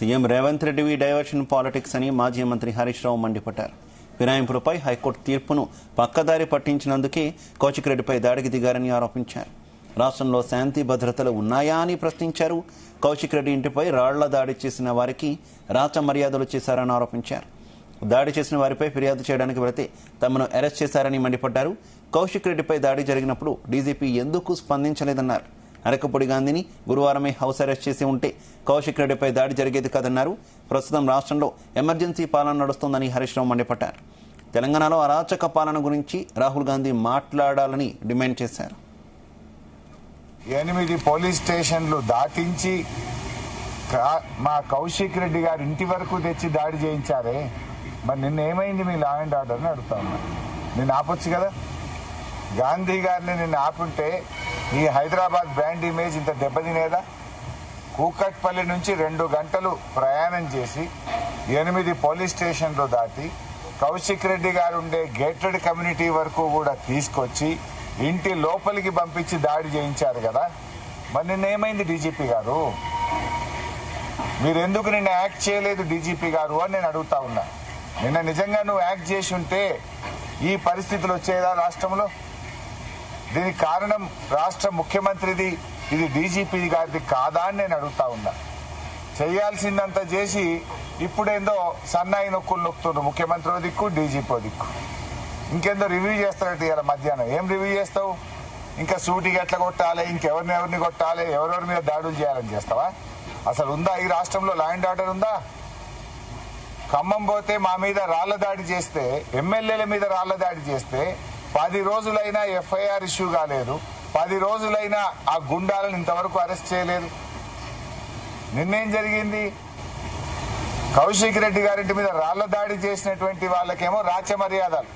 CM Revanth రెడ్డివి diversion politics అని మాజీ మంత్రి హరీష్ రావు మండిపడ్డారు. ఫిరాయింపులపై హైకోర్టు తీర్పును పక్కదారి పట్టించినందుకే కౌశిక్ రెడ్డిపై దాడికి దిగారని ఆరోపించారు. రాష్ట్రంలో శాంతి భద్రతలు ఉన్నాయా అని ప్రశ్నించారు. కౌశిక్ రెడ్డి ఇంటిపై రాళ్ల దాడి చేసిన వారికి రాచ మర్యాదలు చేశారని ఆరోపించారు. దాడి చేసిన వారిపై ఫిర్యాదు చేయడానికి వెళితే తమను అరెస్ట్ చేశారని మండిపడ్డారు. కౌశిక్ రెడ్డిపై దాడి జరిగినప్పుడు డీజీపీ ఎందుకు స్పందించలేదన్నారు. అరకపూడి గాంధీని గురువారమే హౌస్ అరెస్ట్ చేసి ఉంటే కౌశిక్ రెడ్డిపై దాడి జరిగేది కాదన్నారు. ప్రస్తుతం రాష్ట్రంలో ఎమర్జెన్సీ పాలన నడుస్తోందని హరీష్ రావు మండిపడ్డారు. తెలంగాణలో అరాచక పాలన గురించి రాహుల్ గాంధీ మాట్లాడాలని డిమాండ్ చేశారు. 8 పోలీస్ స్టేషన్లు దాటించి మా కౌశిక్ రెడ్డి గారి ఇంటి వరకు తెచ్చి దాడి చేయించారే, మరి నిన్న ఏమైంది మీ లా అండ్ ఆర్డర్ అని అడుగుతా ఉన్నా. నిన్ను ఆపొచ్చు కదా. గాంధీ గారిని నిన్న ఆపుంటే ఈ హైదరాబాద్ బ్రాండ్ ఇమేజ్ ఇంత దెబ్బతినేదా? కూకట్పల్లి నుంచి 2 గంటలు ప్రయాణం చేసి 8 పోలీస్ స్టేషన్లు దాటి కౌశిక్ రెడ్డి గారు ఉండే గేటెడ్ కమ్యూనిటీ వరకు కూడా తీసుకొచ్చి ఇంటి లోపలికి పంపించి దాడి చేయించారు కదా. మరి నిన్న ఏమైంది డీజీపీ గారు? మీరెందుకు నిన్న యాక్ట్ చేయలేదు డీజీపీ గారు అని నేను అడుగుతా ఉన్నా. నిన్న నిజంగా నువ్వు యాక్ట్ చేసి ఉంటే ఈ పరిస్థితులు వచ్చేదా రాష్ట్రంలో? దీనికి కారణం రాష్ట్ర ముఖ్యమంత్రిది, ఇది డీజీపీ గారిది కాదా అని నేను అడుగుతా ఉన్నా. చేయాల్సిందంతా చేసి ఇప్పుడేందో సన్నాయి నొక్కులు నొక్కుతున్నారు. ముఖ్యమంత్రి దిక్కు, డీజీపీ దిక్కు. ఇంకేందో రివ్యూ చేస్తారట ఇవాళ మధ్యాహ్నం. ఏం రివ్యూ చేస్తావు? ఇంకా సూటికి ఎట్లా కొట్టాలి, ఇంకెవరిని కొట్టాలి, ఎవరెవరి మీద దాడులు చేయాలని చేస్తావా? అసలు ఉందా ఈ రాష్ట్రంలో లా అండ్ ఆర్డర్ ఉందా? ఖమ్మం పోతే మా మీద రాళ్ల దాడి చేస్తే, ఎమ్మెల్యేల మీద రాళ్ల దాడి చేస్తే 10 రోజులైనా ఎఫ్ఐఆర్ ఇష్యూ కాలేదు. 10 రోజులైనా ఆ గుండాలను ఇంతవరకు అరెస్ట్ చేయలేదు. నిన్నేం జరిగింది? కౌశిక్ రెడ్డి గారింటి మీద రాళ్ల దాడి చేసినటువంటి వాళ్ళకేమో రాచ మర్యాదలు,